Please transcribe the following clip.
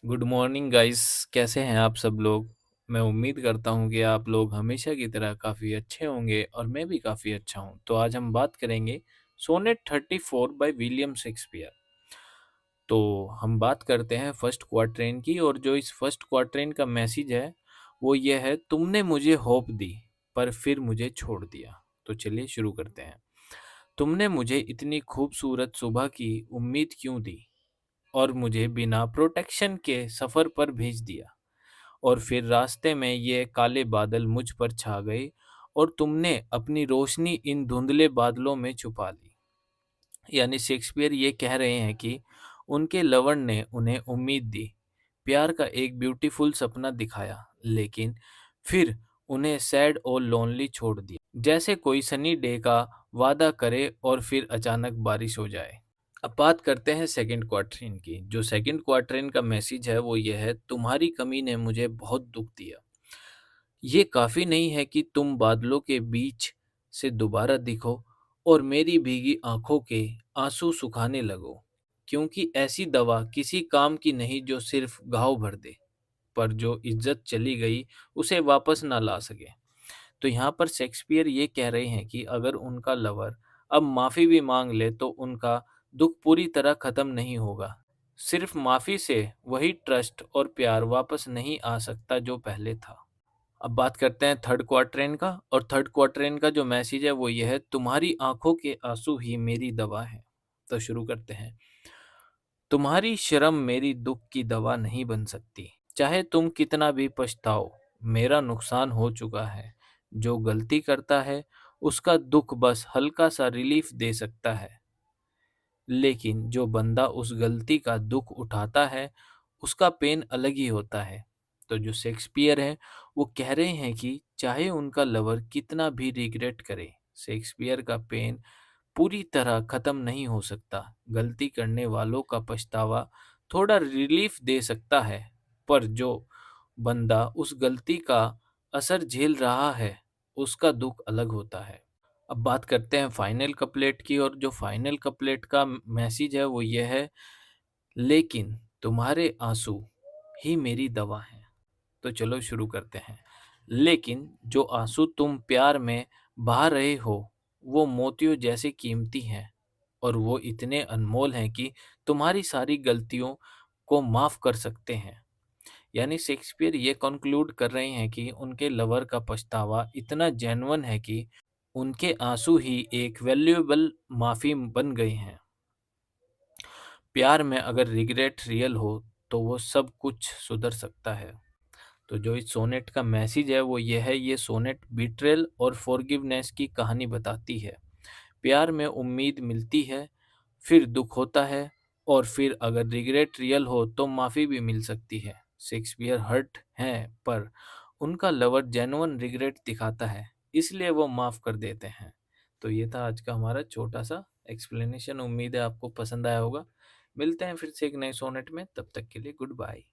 Good morning guys. कैसे हैं आप सब लोग? मैं उम्मीद करता हूं कि आप लोग हमेशा की तरह काफ़ी अच्छे होंगे और मैं भी काफ़ी अच्छा हूं। तो आज हम बात करेंगे सोनेट 34 बाय विलियम शेक्सपियर। तो हम बात करते हैं फर्स्ट क्वार्ट्रेन की, और जो इस फर्स्ट क्वार्ट्रेन का मैसेज है वो ये है: तुमने मुझे होप दी पर फिर मुझे छोड़ दिया। तो चलिए शुरू करते हैं। तुमने मुझे इतनी खूबसूरत सुबह की उम्मीद क्यों दी, और मुझे बिना प्रोटेक्शन के सफ़र पर भेज दिया, और फिर रास्ते में ये काले बादल मुझ पर छा गए और तुमने अपनी रोशनी इन धुंधले बादलों में छुपा ली। यानी शेक्सपियर ये कह रहे हैं कि उनके लवर ने उन्हें उम्मीद दी, प्यार का एक ब्यूटीफुल सपना दिखाया, लेकिन फिर उन्हें सैड और लोनली छोड़ दिया, जैसे कोई सनी डे का वादा करे और फिर अचानक बारिश हो जाए। अब बात करते हैं सेकंड क्वार्टरन की। जो सेकंड क्वार्टरन का मैसेज है वो ये है: तुम्हारी कमी ने मुझे बहुत दुख दिया। ये काफ़ी नहीं है कि तुम बादलों के बीच से दोबारा दिखो और मेरी भीगी आंखों के आंसू सुखाने लगो, क्योंकि ऐसी दवा किसी काम की नहीं जो सिर्फ घाव भर दे, पर जो इज्जत चली गई उसे वापस ना ला सके। तो यहाँ पर शेक्सपियर ये कह रहे हैं कि अगर उनका लवर अब माफ़ी भी मांग ले तो उनका दुख पूरी तरह ख़त्म नहीं होगा। सिर्फ माफ़ी से वही ट्रस्ट और प्यार वापस नहीं आ सकता जो पहले था। अब बात करते हैं थर्ड क्वार्टरन का, और थर्ड क्वार्टरन का जो मैसेज है वो ये है: तुम्हारी आंखों के आंसू ही मेरी दवा है। तो शुरू करते हैं। तुम्हारी शर्म मेरी दुख की दवा नहीं बन सकती, चाहे तुम कितना भी पछताओ। मेरा नुकसान हो चुका है। जो गलती करता है उसका दुख बस हल्का सा रिलीफ दे सकता है, लेकिन जो बंदा उस गलती का दुख उठाता है उसका पेन अलग ही होता है। तो जो शेक्सपियर है वो कह रहे हैं कि चाहे उनका लवर कितना भी रिग्रेट करे, शेक्सपियर का पेन पूरी तरह खत्म नहीं हो सकता। गलती करने वालों का पछतावा थोड़ा रिलीफ दे सकता है, पर जो बंदा उस गलती का असर झेल रहा है उसका दुख अलग होता है। अब बात करते हैं फाइनल कपलेट की, और जो फाइनल कपलेट का मैसेज है वो ये है: लेकिन तुम्हारे आंसू ही मेरी दवा है। तो चलो शुरू करते हैं। लेकिन जो आंसू तुम प्यार में बहा रहे हो वो मोतियों जैसे कीमती हैं, और वो इतने अनमोल हैं कि तुम्हारी सारी गलतियों को माफ़ कर सकते हैं। यानी शेक्सपियर ये कंक्लूड कर रहे हैं कि उनके लवर का पछतावा इतना जेन्युइन है कि उनके आंसू ही एक वैल्यूएबल माफ़ी बन गए हैं। प्यार में अगर रिग्रेट रियल हो तो वो सब कुछ सुधर सकता है। तो जो इस सोनेट का मैसेज है वो ये है: ये सोनेट बिट्रेल और फॉरगिवनेस की कहानी बताती है। प्यार में उम्मीद मिलती है, फिर दुख होता है, और फिर अगर रिग्रेट रियल हो तो माफ़ी भी मिल सकती है। शेक्सपियर हर्ट हैं, पर उनका लवर जेन्युइन रिग्रेट दिखाता है, इसलिए वो माफ़ कर देते हैं। तो ये था आज का हमारा छोटा सा एक्सप्लेनेशन। उम्मीद है आपको पसंद आया होगा। मिलते हैं फिर से एक नए सोनेट में, तब तक के लिए गुड बाय।